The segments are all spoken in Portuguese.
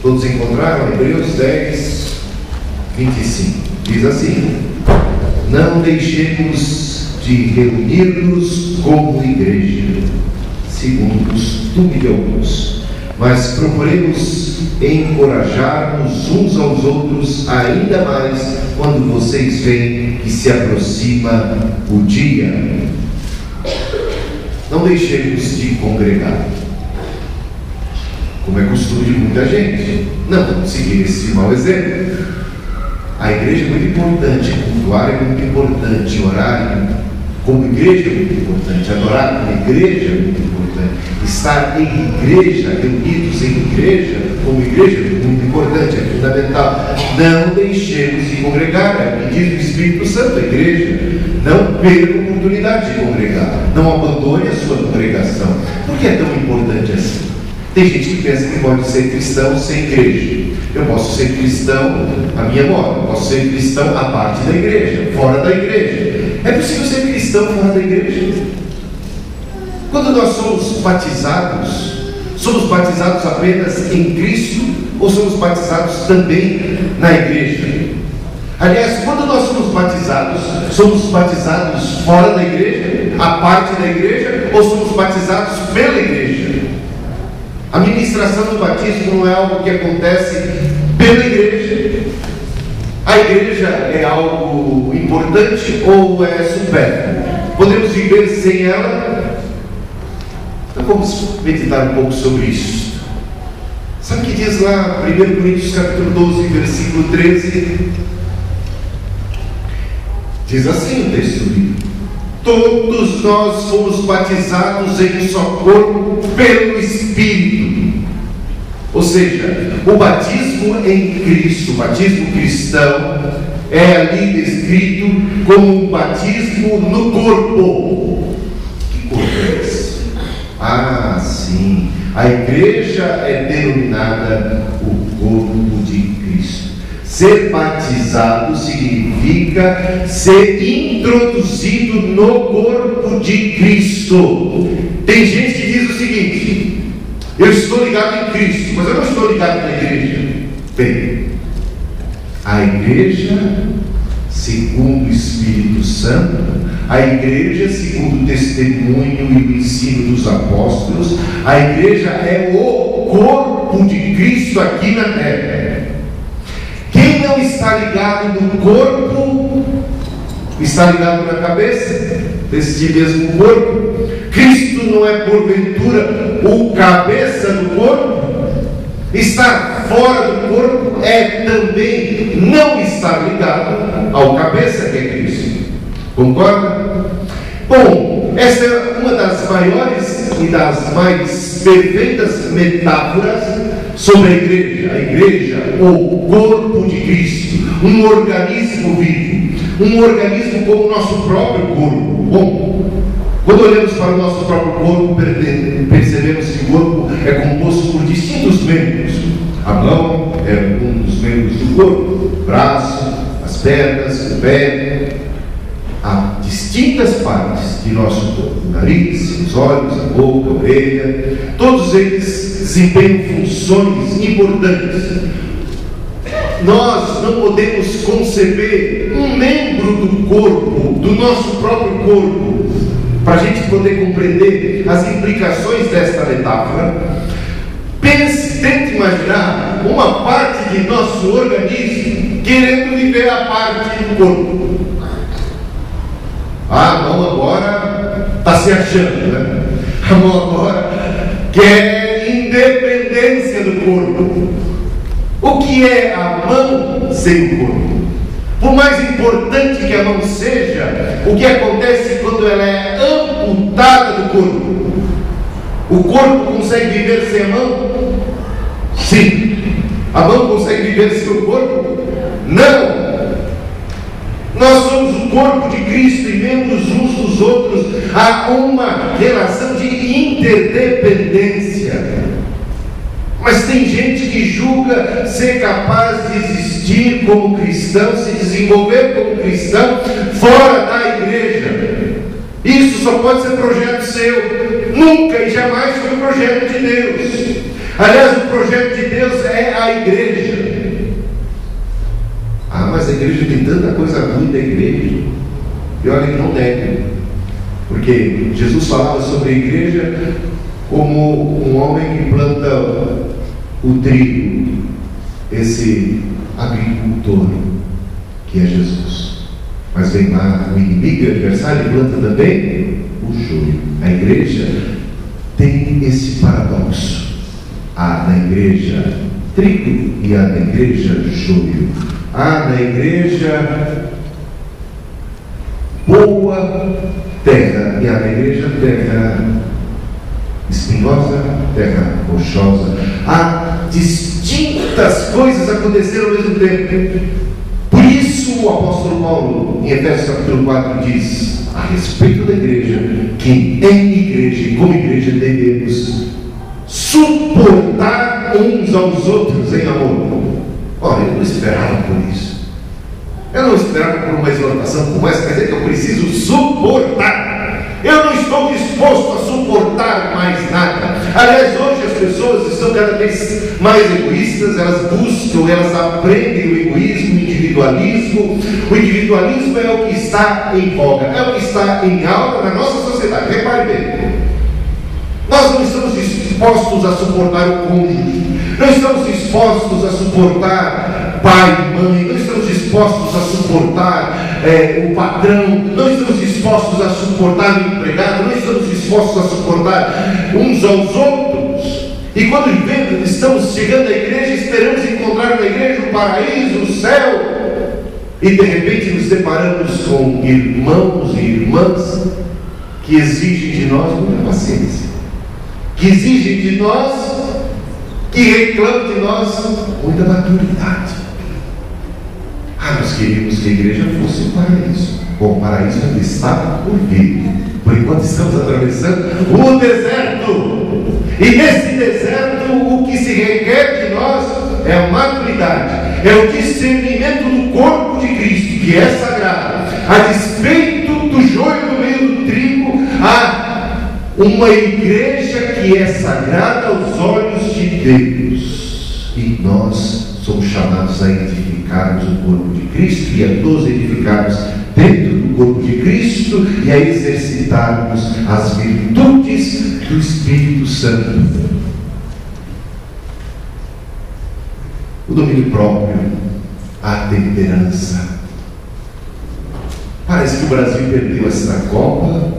Todos encontraram? Hebreus 10, 25. Diz assim: não deixemos de reunir-nos como igreja, segundo o costume de alguns, mas procuremos encorajar-nos uns aos outros, ainda mais quando vocês veem que se aproxima o dia. Não deixemos de congregar, como é costume de muita gente. Não vamos seguir esse mau exemplo. A igreja é muito importante, cultuar é muito importante, orar como igreja é muito importante, adorar como igreja é muito importante, estar em igreja, reunidos em igreja, como igreja é muito importante, é fundamental. Não deixemos de congregar, é o que diz o Espírito Santo à igreja. Não perca a oportunidade de congregar, não abandone a sua congregação. Por que é tão importante assim? Tem gente que pensa que pode ser cristão sem igreja. Eu posso ser cristão à minha moda, eu posso ser cristão à parte da igreja, fora da igreja. É possível ser cristão fora da igreja? Quando nós somos batizados apenas em Cristo ou somos batizados também na igreja? Aliás, quando nós somos batizados fora da igreja, à parte da igreja, ou somos batizados pela igreja? A ministração do batismo não é algo que acontece pela igreja. A igreja é algo importante ou é supérfluo? Podemos viver sem ela? Então vamos meditar um pouco sobre isso. Sabe o que diz lá 1 Coríntios capítulo 12, versículo 13? Diz assim o texto bíblico: todos nós fomos batizados em um só corpo pelo Espírito. Ou seja, o batismo em Cristo, o batismo cristão, é ali descrito como um batismo no corpo. Que corpo é esse? Ah, sim, a igreja é denominada o corpo de Cristo. Ser batizado significa ser introduzido no corpo de Cristo. Tem gente que diz o seguinte: eu estou ligado em Cristo, mas eu não estou ligado na igreja. Bem, a igreja, segundo o Espírito Santo, a igreja, segundo o testemunho e o ensino dos apóstolos, a igreja é o corpo de Cristo aqui na terra. Quem não está ligado no corpo, está ligado na cabeça deste mesmo corpo. Cristo não é porventura o cabeça do corpo? Estar fora do corpo é também não estar ligado ao cabeça, que é Cristo. Concorda? Bom, essa é uma das maiores e das mais perfeitas metáforas sobre a igreja, o corpo de Cristo, um organismo vivo, um organismo como o nosso próprio corpo. Bom, quando olhamos para o nosso próprio corpo, percebemos que o corpo é composto por distintos membros. A mão é um dos membros do corpo, o braço, as pernas, o pé. Há distintas partes de nosso corpo: o nariz, os olhos, a boca, a orelha. Todos eles desempenham funções importantes. Nós não podemos conceber um membro do corpo, do nosso próprio corpo, para a gente poder compreender as implicações desta metáfora. Tente imaginar uma parte de nosso organismo querendo viver a parte do corpo. A mão agora está se achando, né? A mão agora quer independência do corpo. O que é a mão sem o corpo? Por mais importante que a mão seja, o que acontece quando ela é amputada do corpo? O corpo consegue viver sem a mão? Sim. A mão consegue viver sem o corpo? Não. Nós somos o corpo de Cristo e membros uns dos outros. Há uma relação de interdependência. Mas tem gente que julga ser capaz de existir como cristão, se desenvolver como cristão fora da igreja. Isso só pode ser projeto seu. Nunca e jamais foi projeto de Deus. Aliás, o projeto de Deus é a igreja. Ah, mas a igreja tem tanta coisa ruim da igreja. E olha que não deve, porque Jesus falava sobre a igreja como um homem que planta o trigo, esse agricultor que é Jesus. Mas vem lá o inimigo, o adversário, e planta também o joio. A igreja tem esse paradoxo. Há na igreja trigo e há na igreja joio. Há na igreja boa terra e há na igreja terra espinhosa, terra rochosa. Há distintas coisas acontecendo ao mesmo tempo. Por isso o apóstolo Paulo, em Efésios capítulo 4, diz a respeito da igreja, que em igreja e como igreja devemos suportar uns aos outros em amor. Olha, eu não esperava por isso. Eu não esperava por uma exortação como essa. Quer dizer que eu preciso suportar. Eu não estou disposto a suportar mais nada. Aliás, hoje as pessoas estão cada vez mais egoístas. Elas buscam, elas aprendem o egoísmo, o individualismo. O individualismo é o que está em voga, é o que está em alta na nossa sociedade. Repare bem, nós não estamos dispostos a suportar o cônjuge, não estamos dispostos a suportar pai, mãe, não estamos dispostos a suportar o patrão, não estamos dispostos a suportar o empregado, não estamos dispostos a suportar uns aos outros. E quando estamos chegando à igreja, esperamos encontrar na igreja o paraíso, o céu, e de repente nos deparamos com irmãos e irmãs que exigem de nós muita paciência, que exigem de nós, que reclamam de nós muita maturidade. Nós queríamos que a igreja fosse um paraíso. Bom, o paraíso ainda está por vir. Por enquanto estamos atravessando o deserto. E nesse deserto o que se requer de nós é a maturidade, é o discernimento do corpo de Cristo, que é sagrado. A despeito do joio no meio do trigo, há uma igreja que é sagrada aos olhos de Deus. E nós somos chamados a edificarmos o corpo de Cristo e a nos edificarmos dentro do corpo de Cristo e a exercitarmos as virtudes do Espírito Santo. O domínio próprio, a temperança. Parece que o Brasil perdeu essa Copa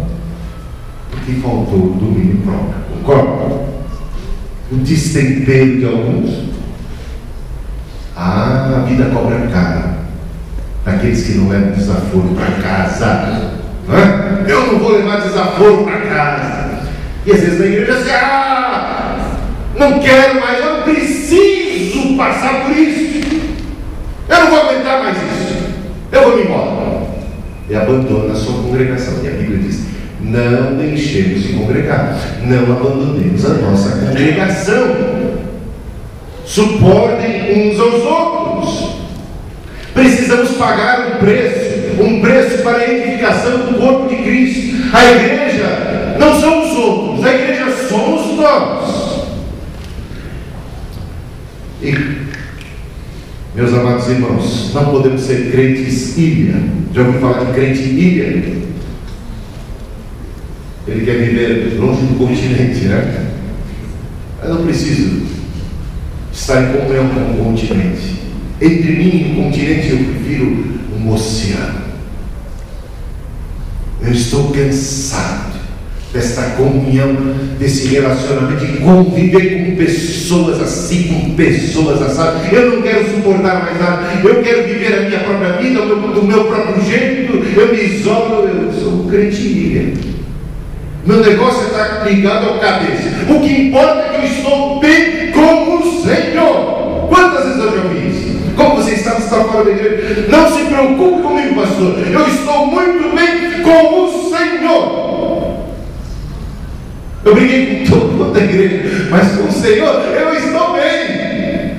porque faltou o domínio próprio. Concorda? O destempero de alguns. A vida cobra caro daqueles que não levam desaforo para casa. Não é? Eu não vou levar desaforo para casa. E às vezes na igreja assim, não quero mais, eu não preciso passar por isso. Eu não vou aguentar mais isso. Eu vou me embora. E abandona a sua congregação. E a Bíblia diz: não deixemos de congregar, não abandonemos a nossa congregação. Suportem uns aos outros. Precisamos pagar um preço para a edificação do corpo de Cristo. A igreja não são os outros, a igreja somos nós. E, meus amados irmãos, não podemos ser crentes ilha. Já ouviu falar de crente ilha? Ele quer viver longe do continente, né? Eu não preciso estar em comunhão com o continente. Entre mim e o continente eu prefiro um oceano. Eu estou cansado desta comunhão, desse relacionamento, de conviver com pessoas assim, com pessoas assadas. Eu não quero suportar mais nada. Eu quero viver a minha própria vida, do meu próprio jeito. Eu me isolo, eu sou um crente ilha. Meu negócio está ligado ao cabeça. O que importa é que eu estou bem com o Senhor. Quantas vezes eu já ouvi isso? Como você está fora da igreja? Não se preocupe comigo, pastor. Eu estou muito bem com o Senhor. Eu briguei com todo mundo da igreja, mas com o Senhor eu estou bem.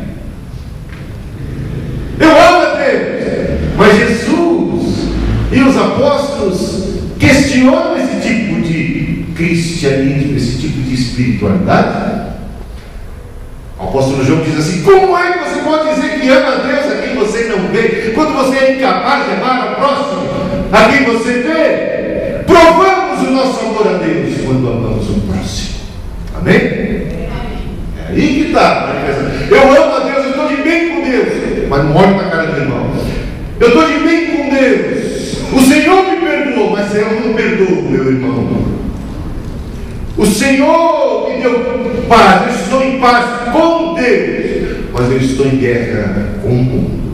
Eu amo a Deus. Mas Jesus e os apóstolos questionam esse tipo de cristianismo, esse tipo de espiritualidade. João diz assim: como é que você pode dizer que ama a Deus a quem você não vê, quando você é incapaz de amar ao próximo a quem você vê? Provamos o nosso amor a Deus quando amamos o próximo. Amém? É aí que está. Eu amo a Deus, eu estou de bem com Deus, mas não olho na cara do irmão. Eu estou de bem com Deus, o Senhor me perdoou, mas eu não perdoo meu irmão. O Senhor me deu paz, eu estou em paz com Deus, mas eu estou em guerra com o mundo.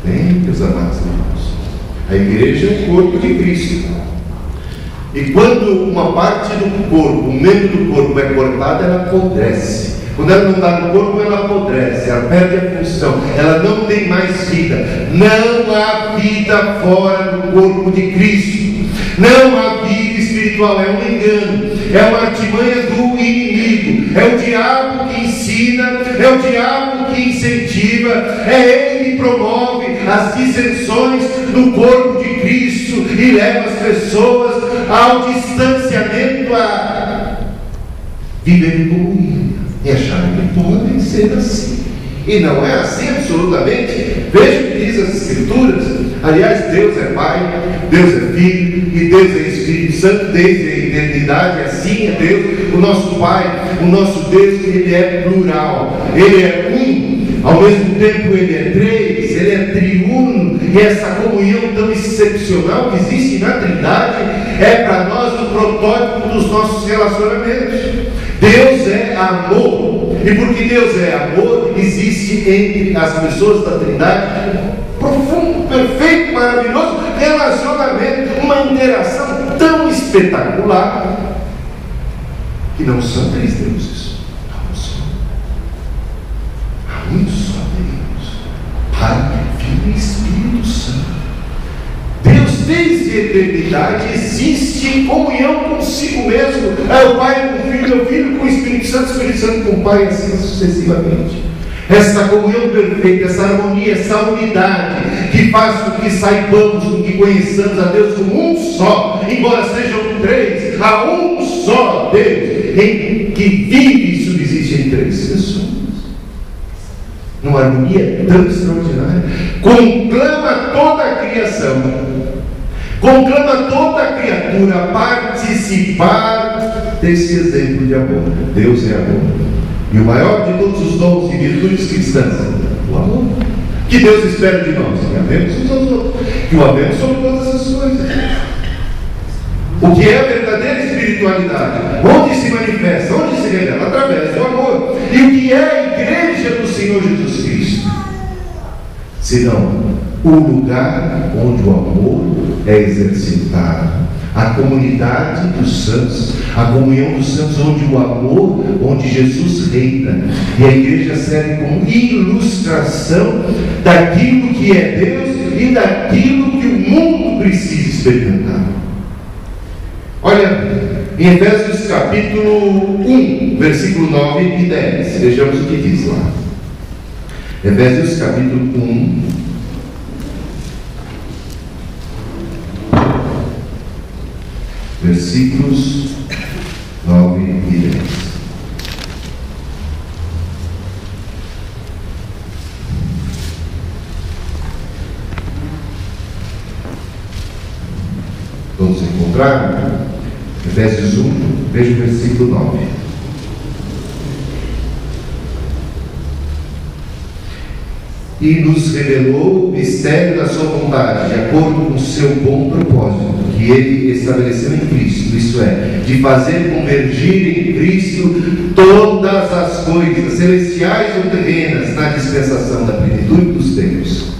Bem, meus amados irmãos, a igreja é o corpo de Cristo. E quando uma parte do corpo, um membro do corpo é cortada, ela apodrece. Quando ela não está no corpo, ela apodrece, ela perde a função, ela não tem mais vida. Não há vida fora do corpo de Cristo. Não há vida espiritual, é um engano, é uma artimanha do inimigo, é o diabo que ensina, é o diabo que incentiva, é ele que promove as dissensões no corpo de Cristo e leva as pessoas ao distanciamento, a viver em comunhão e achar que podem ser assim. E não é assim absolutamente. Veja o que diz as Escrituras. Aliás, Deus é Pai, Deus é Filho e Deus é Espírito Santo desde a eternidade. Assim é Deus, o nosso Pai, o nosso Deus. Ele é plural, Ele é um, ao mesmo tempo Ele é três, Ele é triuno. E essa comunhão tão excepcional que existe na Trindade é para nós o protótipo dos nossos relacionamentos. Deus é amor, e porque Deus é amor, existe entre as pessoas da Trindade profundo, perfeito, maravilhoso relacionamento, uma interação tão espetacular que não são três deuses, há um só. Há um só Deus, Pai, Filho e Espírito Santo. Deus desde a eternidade existe em comunhão consigo mesmo. É o Pai com o Filho, é o Filho com o Espírito Santo com o Pai, assim sucessivamente. Essa comunhão perfeita, essa harmonia, essa unidade que faz com que saibamos, com que conheçamos a Deus como um só, embora sejam três, há um só Deus em que vive e subsiste em três pessoas. Numa harmonia tão extraordinária, conclama toda a criação, conclama toda a criatura a participar desse exemplo de amor. Deus é amor, e o maior de todos os dons e virtudes cristãs é o amor. Que Deus espera de nós? Que amemos uns aos outros, que o amemos sobre todas as coisas. O que é a verdadeira espiritualidade? Onde se manifesta? Onde se revela? Através do amor. E o que é a igreja do Senhor Jesus Cristo? Senão o lugar onde o amor é exercitado, a comunidade dos santos, a comunhão dos santos, onde o amor, onde Jesus reina. E a igreja serve como ilustração daquilo que é Deus e daquilo que o mundo precisa experimentar. Olha, em Efésios capítulo 1, versículo 9 e 10, vejamos o que diz lá. Efésios capítulo 1, versículos 9 e 10. Todos encontraram? Efésios 1, veja o versículo 9. E nos revelou o mistério da sua vontade, de acordo com o seu bom propósito, que ele estabeleceu em Cristo, isto é, de fazer convergir em Cristo todas as coisas, celestiais ou terrenas, na dispensação da plenitude dos tempos.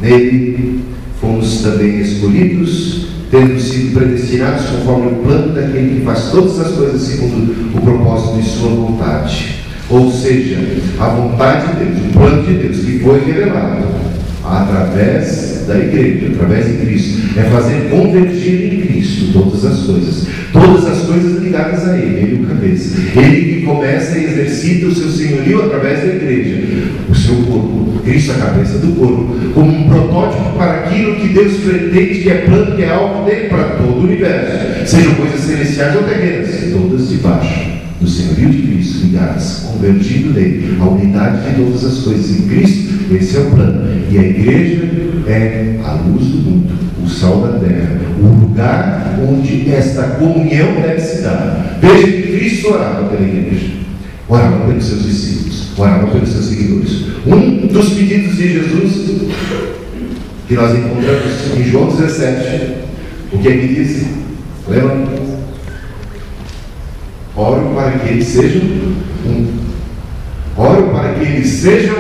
Nele fomos também escolhidos, tendo sido predestinados conforme o plano daquele que faz todas as coisas segundo o propósito de sua vontade. Ou seja, a vontade de Deus, o plano de Deus que foi revelado através da igreja, através de Cristo, é fazer convergir em Cristo todas as coisas ligadas a Ele, Ele o cabeça, Ele que começa e exercita o seu senhorio através da igreja, o seu corpo, Cristo a cabeça do corpo, como um protótipo para aquilo que Deus pretende, que é plano, que é alvo dele para todo o universo, sejam coisas celestiais ou terrenas, todas debaixo do senhorio de Cristo, ligadas, convergindo nele, a unidade de todas as coisas em Cristo. Esse é o plano. E a igreja é a luz do mundo, o sal da terra, o lugar onde esta comunhão deve se dar. Veja que Cristo orava pela igreja, orava pelos seus discípulos, orava pelos seus seguidores. Um dos pedidos de Jesus, que nós encontramos em João 17, o que é que diz? Lembra? Oro para que eles sejam um. Oro para que eles sejam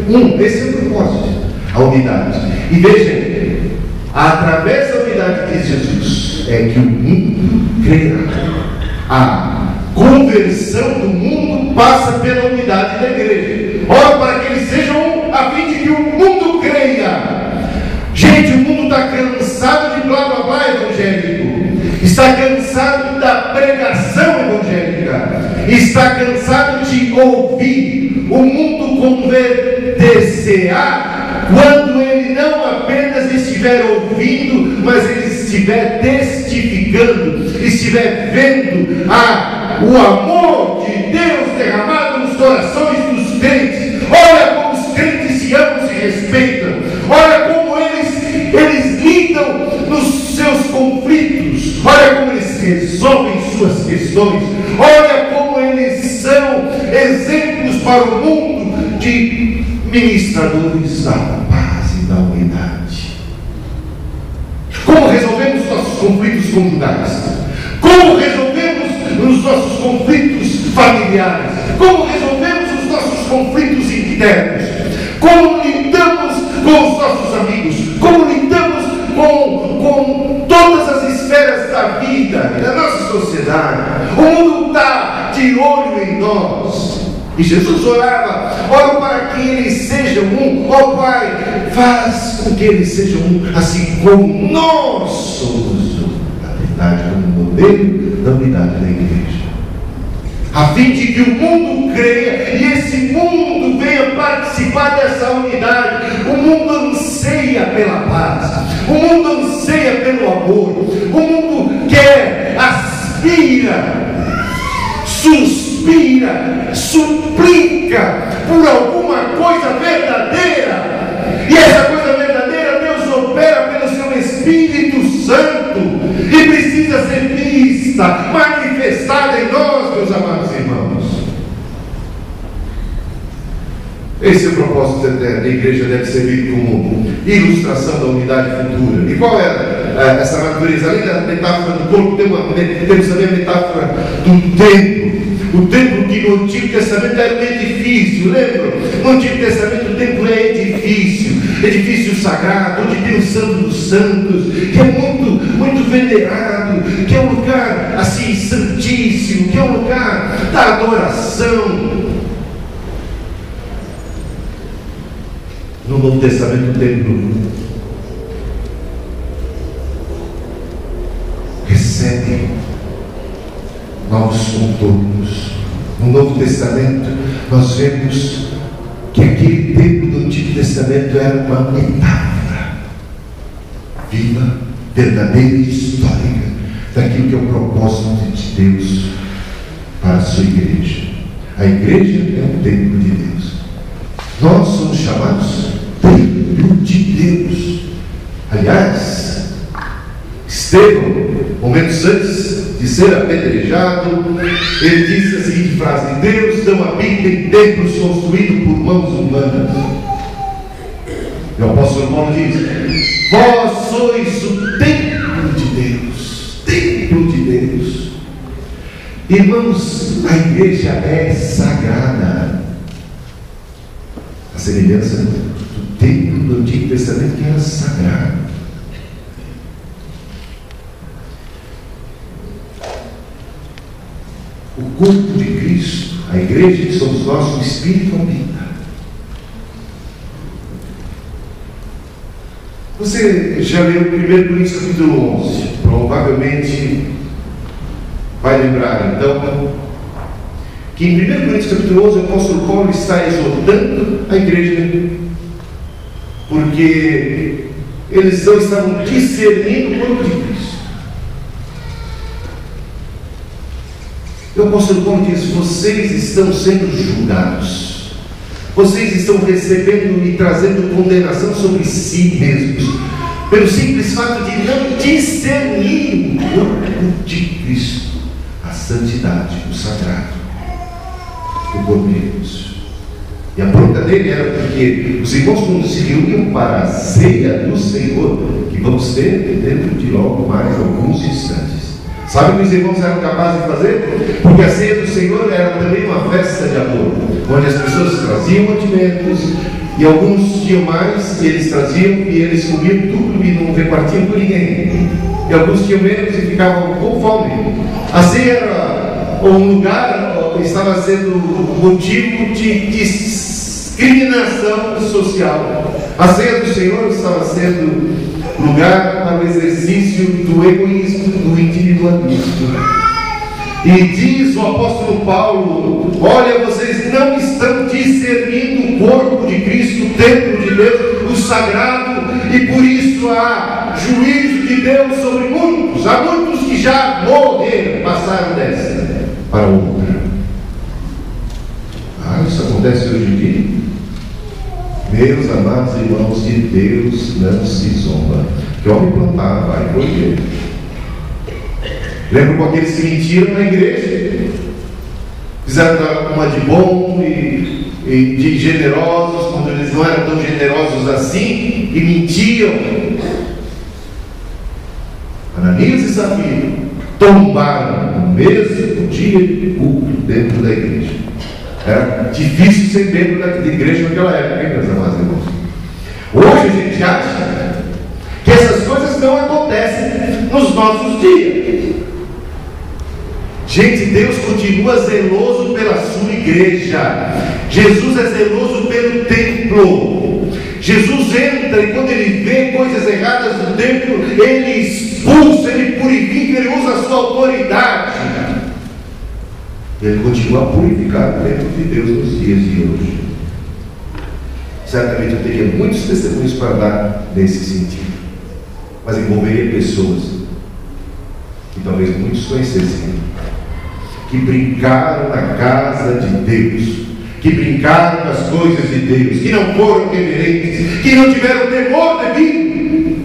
um. Esse é o propósito, a unidade. E vejam, através da unidade de Jesus é que o mundo crerá. A conversão do mundo passa pela unidade da igreja. Oro para que eles sejam um, a fim de que o mundo creia. Gente, o mundo está cansado de blá blá blá evangélico, está cansado da pregação evangélica, está cansado de ouvir. O mundo converter-se-á quando ele não apenas estiver ouvindo, mas ele estiver testificando, estiver vendo o amor de Deus derramado nos corações dos crentes. Olha como os crentes se amam e se respeitam, olha como eles lidam nos seus conflitos, olha como eles resolvem suas questões, olha como eles são exemplos para o mundo de ministradores da paz e da unidade. Como resolvemos nossos conflitos conjugais? Como resolvemos os nossos conflitos familiares? Como resolvemos os nossos conflitos internos? Como lidamos com os nossos amigos? Como lidamos com todas as esferas da vida, da nossa sociedade? O mundo está de olho em nós. E Jesus orava: ora para que eles sejam um. Ó Pai, faz com que eles sejam um, assim como nós somos um. Na verdade, como modelo da unidade da igreja, a fim de que o mundo creia e esse mundo venha participar dessa unidade. O mundo anseia pela paz, o mundo anseia pelo amor, o mundo quer, aspira, suspira, suplica por alguma coisa verdadeira, e essa coisa verdadeira Deus opera pelo seu Espírito Santo e precisa ser vista, manifestada em nós, meus amados irmãos. Esse é o propósito eterno. A igreja deve servir como ilustração da unidade futura. E qual é essa natureza? Além da metáfora do corpo, temos também a metáfora do templo. O templo que no Antigo Testamento era um edifício, lembram? No Antigo Testamento o templo é edifício sagrado, onde tem o Santo dos Santos, que é muito venerado, que é um lugar assim santíssimo, que é um lugar da adoração. No Novo Testamento o templo recebe novos contornos. No Novo Testamento nós vemos que aquele templo do Antigo Testamento era uma metáfora viva, verdadeira e histórica daquilo que é o propósito de Deus para a sua igreja. A igreja é um templo de Deus. Nós somos chamados templo de Deus. Aliás, Estevão, momentos antes de ser apedrejado, ele disse a seguinte frase: Deus não habita em templos construídos por mãos humanas. E o apóstolo Paulo diz: vós sois o templo de Deus. Templo de Deus. Irmãos, a igreja é sagrada, a semelhança do templo do Antigo Testamento, que era sagrado. O corpo de Cristo, a igreja que somos nós, o Espírito habita. Você já leu 1 Coríntios capítulo 11, provavelmente vai lembrar então que em 1 Coríntios capítulo 11 o apóstolo Paulo está exortando a igreja, porque eles não estavam discernindo o corpo de Cristo. O apóstolo Paulo diz: vocês estão sendo julgados, vocês estão recebendo e trazendo condenação sobre si mesmos, pelo simples fato de não discernir o corpo de Cristo, a santidade, o sagrado, o corpo de Deus. E a bronca dele era porque os irmãos, quando se reuniam para a ceia do Senhor, que vamos ter dentro de logo mais alguns instantes, sabe o que os irmãos eram capazes de fazer? Porque a ceia do Senhor era também uma festa de amor, onde as pessoas traziam mantimentos, e alguns tinham mais, e eles traziam, e eles comiam tudo e não repartiam com ninguém. E alguns tinham menos e ficavam com fome. A ceia era um lugar, estava sendo motivo de discriminação social. A ceia do Senhor estava sendo lugar para o exercício do egoísmo, do individualismo. E diz o apóstolo Paulo: olha, vocês não estão discernindo o corpo de Cristo, o templo de Deus, o sagrado, e por isso há juízo de Deus sobre muitos. Há muitos que já morreram, passaram dessa para outra. Isso acontece hoje em dia. Meus amados irmãos, de Deus não se zomba. Que homem plantar, vai colher. Lembro com aqueles que mentiram na igreja, fizeram uma de bom e de generosos, quando eles não eram tão generosos assim, e mentiam. Ananias e Safira tombaram no mesmo dia de culto dentro da igreja. Era difícil ser dentro da igreja naquela época, hein, meus amados irmãos? Hoje a gente acha que essas coisas não acontecem nos nossos dias. Gente, Deus continua zeloso pela sua igreja. Jesus é zeloso pelo templo. Jesus entra e quando ele vê coisas erradas no templo, ele expulsa, ele purifica, ele usa a sua autoridade. Ele continua a purificar o templo de Deus nos dias de hoje. Certamente eu teria muitos testemunhos para dar nesse sentido, mas envolveria pessoas que talvez muitos conhecessem, que brincaram na casa de Deus, que brincaram com as coisas de Deus, que não foram reverentes, que não tiveram temor devido,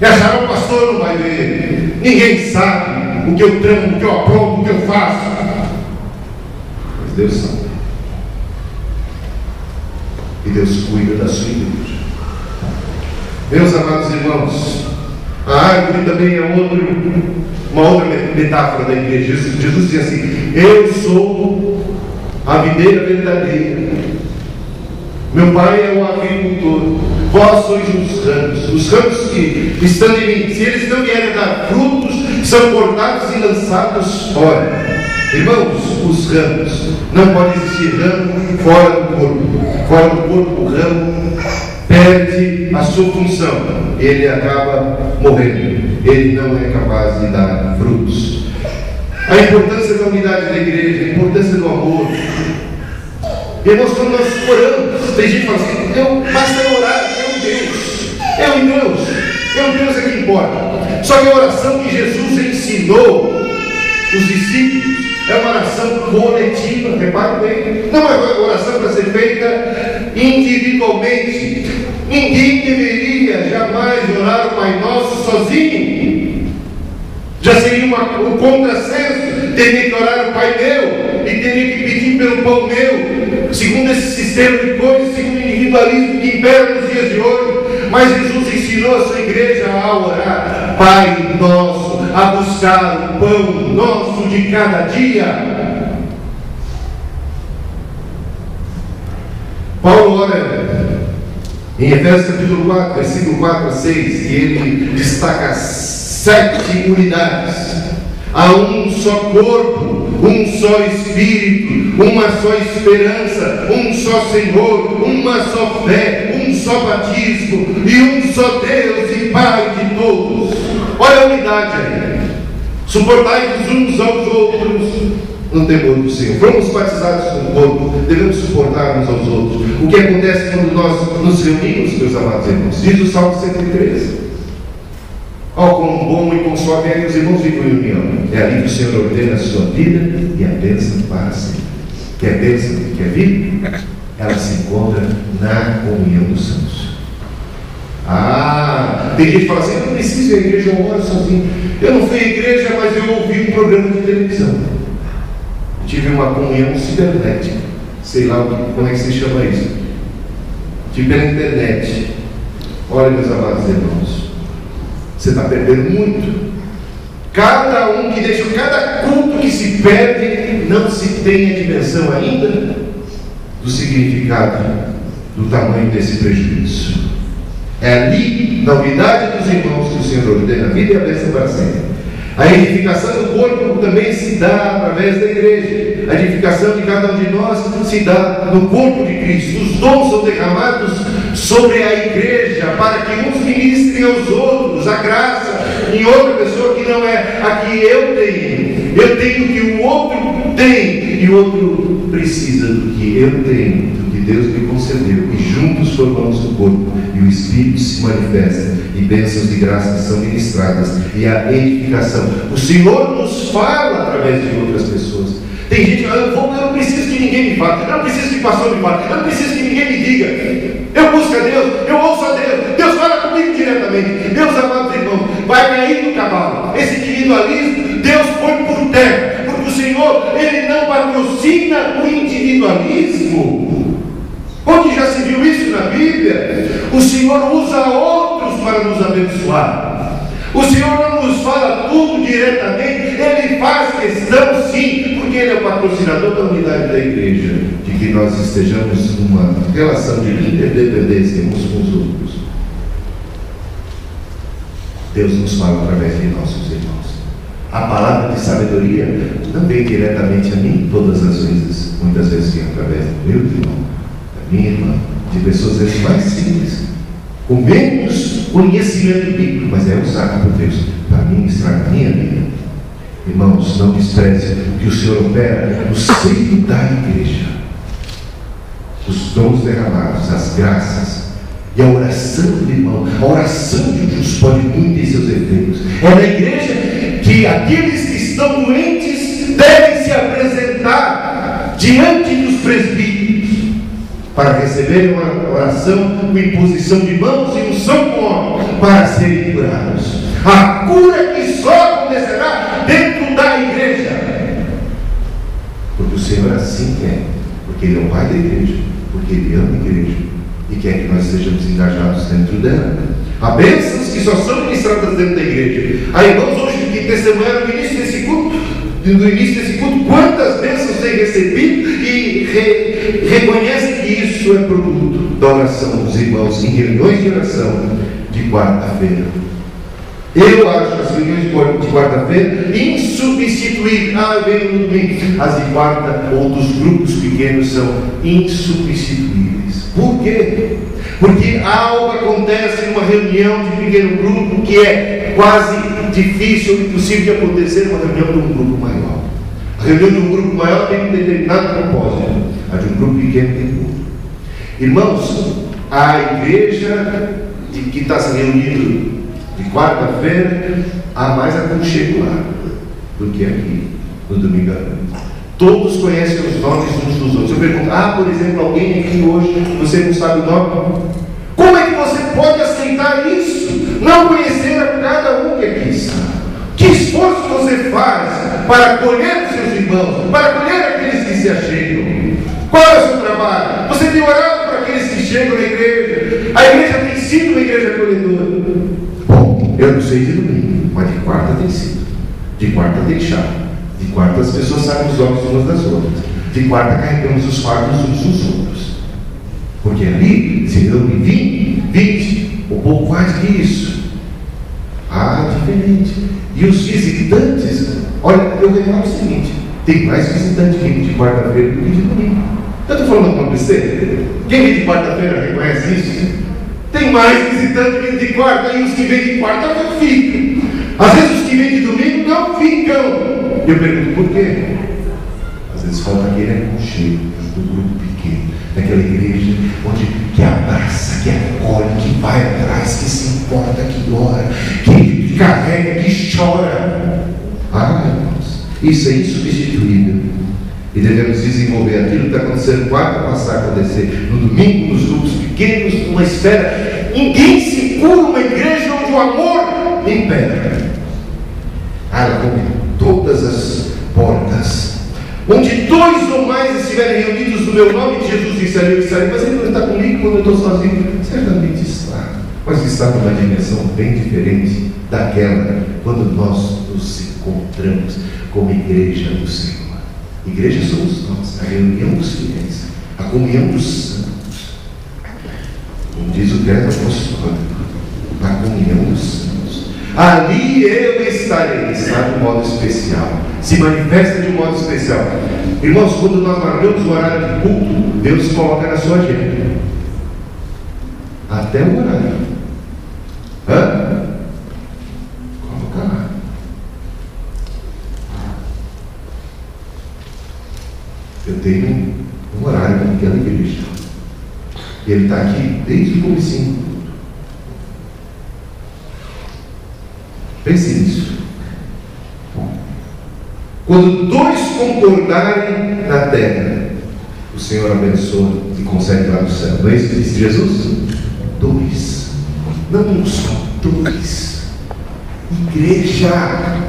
e acharam: o pastor não vai ver, ninguém sabe o que eu tramo, o que eu aprovo, o que eu faço. Mas Deus sabe, e Deus cuida da sua igreja. Meus amados irmãos, a árvore também é uma outra metáfora da igreja. Jesus diz assim: eu sou a videira verdadeira, meu pai é o agricultor, vós sois os ramos que estão em mim, se eles não vierem dar frutos, são cortados e lançados fora. Irmãos, os ramos, não pode existir ramo fora do corpo. Fora do corpo, o ramo perde a sua função, ele acaba morrendo, ele não é capaz de dar frutos. A importância da unidade da igreja, a importância do amor. Irmãos, quando nós oramos, tem gente que fala assim: basta orar, é um Deus é que importa. Só que a oração que Jesus ensinou os discípulos é uma oração coletiva, repare bem, não é uma oração para ser feita individualmente. Ninguém deveria jamais orar o Pai Nosso sozinho. Já seria um contrassenso. Teria que orar o Pai meu e teria que pedir pelo pão meu, segundo esse sistema de coisas, segundo o individualismo que impera nos dias de hoje. Mas Jesus ensinou a sua igreja a orar: Pai Nosso, a buscar o pão nosso de cada dia. Paulo ora em Efésios capítulo 4, versículo 4 a 6, e ele destaca 7 unidades. Há um só corpo, um só Espírito, uma só esperança, um só Senhor, uma só fé, um só batismo e um só Deus e Pai de todos. Olha a unidade aí. Suportai-vos uns aos outros no temor do Senhor. Fomos batizados com o corpo, devemos suportar uns aos outros. O que acontece quando nós nos reunimos, meus amados irmãos? Diz o Salmo 113. Ó, quão bom e quão suave é que os irmãos vivem em união. É ali que o Senhor ordena a sua vida e a bênção para sempre. Quer bênção? Quer vida? Ela se encontra na comunhão dos santos. Tem gente que fala assim: eu não preciso ir à igreja, eu oro sozinho. Eu não fui à igreja, mas eu ouvi um programa de televisão. Tive uma comunhão cibernética. Sei lá como é que se chama isso. Tive pela internet. Olha, meus amados irmãos, você está perdendo muito. Cada um que deixa, cada culto que se perde, não se tem a dimensão ainda do significado, do tamanho desse prejuízo. É ali, na unidade dos irmãos, que o Senhor ordena a vida e a bênção para sempre. A edificação do corpo também se dá através da igreja. A edificação de cada um de nós se dá no corpo de Cristo. Os dons são derramados sobre a igreja para que uns ministrem aos outros a graça em outra pessoa que não é a que eu tenho. Eu tenho o que o outro tem e o outro precisa do que eu tenho, do que Deus me concedeu. E juntos formamos o corpo e o Espírito se manifesta e bênçãos de graça são ministradas e a edificação. O Senhor nos fala através de outras pessoas. Tem gente que eu não preciso que ninguém me fale, eu não preciso que o pastor me fale, eu não preciso que ninguém me diga. Eu busco a Deus, eu ouço a Deus, Deus fala comigo diretamente. Meus amados irmãos, vai cair no cavalo. Esse individualismo, Deus põe por terra, porque o Senhor, Ele não patrocina o individualismo. Onde já se viu isso na Bíblia? O Senhor usa outros para nos abençoar. O Senhor não nos fala tudo diretamente, Ele faz questão sim, porque Ele é o patrocinador da unidade da igreja, de que nós estejamos numa relação de interdependência uns com os outros. Deus nos fala através de nossos irmãos. A palavra de sabedoria não vem diretamente a mim todas as vezes, muitas vezes vem através do meu irmão, da minha irmã, de pessoas às vezes mais simples, com menos conhecimento bíblico, mas é usado por Deus para ministrar a minha vida. Irmãos, não despreze o que o Senhor opera no seio da igreja. Os dons derramados, as graças e a oração do irmão. A oração de um justo pode muito em seus efeitos. É na igreja que aqueles que estão doentes devem se apresentar diante dos presbíteros para receberem uma oração com imposição de mãos e unção com óleo para serem curados. A cura que só acontecerá dentro da igreja, porque o Senhor assim quer, porque Ele é o Pai da igreja, porque Ele ama a igreja e quer que nós sejamos engajados dentro dela. Há bênçãos que só são ministradas dentro da igreja. Há irmãos hoje que testemunharam no início desse culto, quantas bênçãos têm recebido e reconhecem que isso é produto da oração dos irmãos em reuniões de oração de quarta-feira. Eu acho as reuniões de quarta-feira insubstituíveis. Eu venho no domingo. As de quarta ou dos grupos pequenos são insubstituíveis. Por quê? Porque algo acontece em uma reunião de pequeno grupo que é quase difícil ou impossível de acontecer em uma reunião de um grupo maior. A reunião de um grupo maior tem um determinado propósito. A de um grupo pequeno tem pouco. Irmãos, a igreja que está se reunindo de quarta-feira, há mais aconchego lá do que aqui, no domingo à noite. Todos conhecem os nomes uns dos outros. Eu pergunto, por exemplo, alguém aqui hoje, você não sabe o nome? Como é que você pode aceitar isso? Não conhecer a cada um que aqui está. Que esforço você faz para acolher os seus irmãos, para acolher aqueles que se achegam? Qual é o seu trabalho? Você tem orado para aqueles que chegam na igreja? A igreja tem sido uma igreja acolhedora. Bom, eu não sei de domingo, mas de quarta tem sido. De quarta tem chá. De quarta as pessoas sabem os nomes umas das outras. De quarta carregamos os fardos uns dos outros. Porque ali se reúne 20, ou pouco mais que isso. Diferente. E os visitantes, olha, eu reparo o seguinte: tem mais visitante vindo de quarta-feira do que de domingo. Eu estou falando uma besteira? Quem vem de quarta-feira reconhece isso? Tem mais visitante vindo de quarta, e os que vêm de quarta não ficam. Às vezes os que vêm de domingo não ficam. Eu pergunto por quê? Às vezes falta aquele aconchego do grupo pequeno, aquela igreja que abraça, que acolhe, que vai atrás, que se importa, que ora, que carrega, que chora. Irmãos, isso é insubstituível. E devemos desenvolver aquilo que está acontecendo quarta, passar a acontecer no domingo, nos grupos pequenos, numa esfera. Ninguém segura uma igreja onde o amor impera. Ela come todas as portas. Onde 2 ou mais estiverem reunidos no meu nome, Jesus disse ali, eu estarei. Mas ele não está comigo quando eu estou sozinho. Certamente está. Mas está numa dimensão bem diferente daquela quando nós nos encontramos como igreja do Senhor. Igreja somos nós, a reunião dos fiéis, a comunhão dos santos. Como diz o credo apostólico, a comunhão dos santos. Ali eu estarei, está de um modo especial, se manifesta de um modo especial. Irmãos, quando nós marcamos o horário de culto, Deus coloca na sua agenda até o horário. Coloca lá. Eu tenho um horário naquela igreja. E ele está aqui desde o comecinho. Pense nisso. Quando 2 concordarem na terra, o Senhor abençoa e consegue lá no céu. Não é isso que disse Jesus? 2. Não um só, 2. Igreja.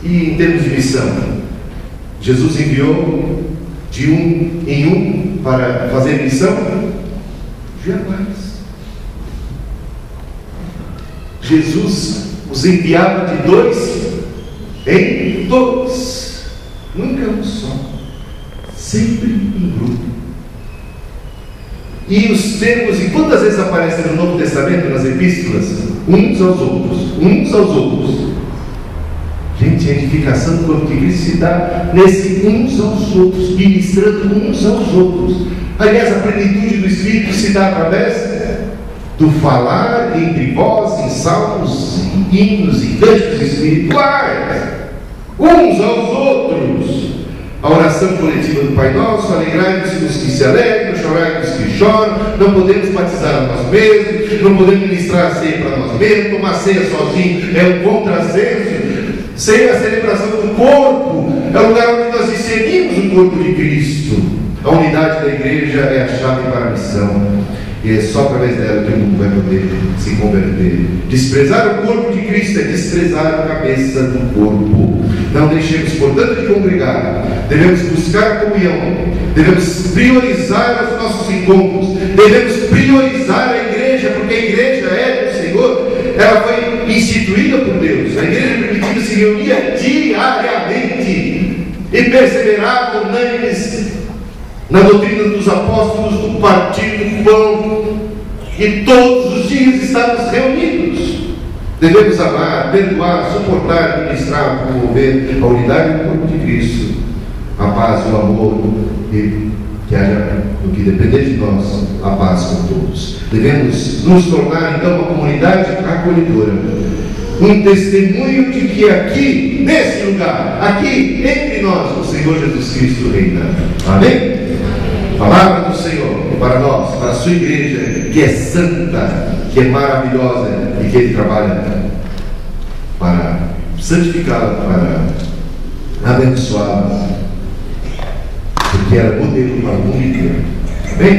E em termos de missão, Jesus enviou de um em um para fazer missão? Jamais. Jesus os enviava de 2 em 2. Nunca um só. Sempre em grupo. E os termos, e quantas vezes aparecem no Novo Testamento, nas epístolas? Uns aos outros. Uns aos outros. Gente, a edificação do corpo de Cristo se dá nesse uns aos outros, ministrando uns aos outros. Aliás, a plenitude do Espírito se dá através do falar entre vós, em salmos, em hinos e cantos espirituais, uns aos outros. A oração coletiva do Pai Nosso, alegrai-vos com os que se alegram, chorai com os que choram. Não podemos batizar a nós mesmos, não podemos ministrar a ceia para nós mesmos, tomar ceia sozinho é um contrassenso. Sem a celebração do corpo, é o lugar onde nós discernimos o corpo de Cristo. A unidade da igreja é a chave para a missão, e é só através dela que o mundo vai poder se converter. Desprezar o corpo de Cristo é desprezar a cabeça do corpo. Não deixemos, portanto, de congregar. Devemos buscar a comunhão, devemos priorizar os nossos encontros, devemos priorizar a igreja, porque a igreja é do Senhor. Ela foi instituída por Deus. A igreja primitiva se reunia diariamente e perseverava unânimes na doutrina dos apóstolos, do partir do pão, e todos os dias estamos reunidos. Devemos amar, perdoar, suportar, ministrar, promover a unidade do corpo de Cristo, a paz, o amor, e que haja, no que depender de nós, a paz com todos. Devemos nos tornar então uma comunidade acolhedora, um testemunho de que aqui, nesse lugar, aqui entre nós, o Senhor Jesus Cristo reina. Amém? Palavra do Senhor para nós, para a sua igreja, que é santa, que é maravilhosa, e que Ele trabalha para santificá-la, para abençoá-la, porque ela é modelo para o mundo inteiro. Amém?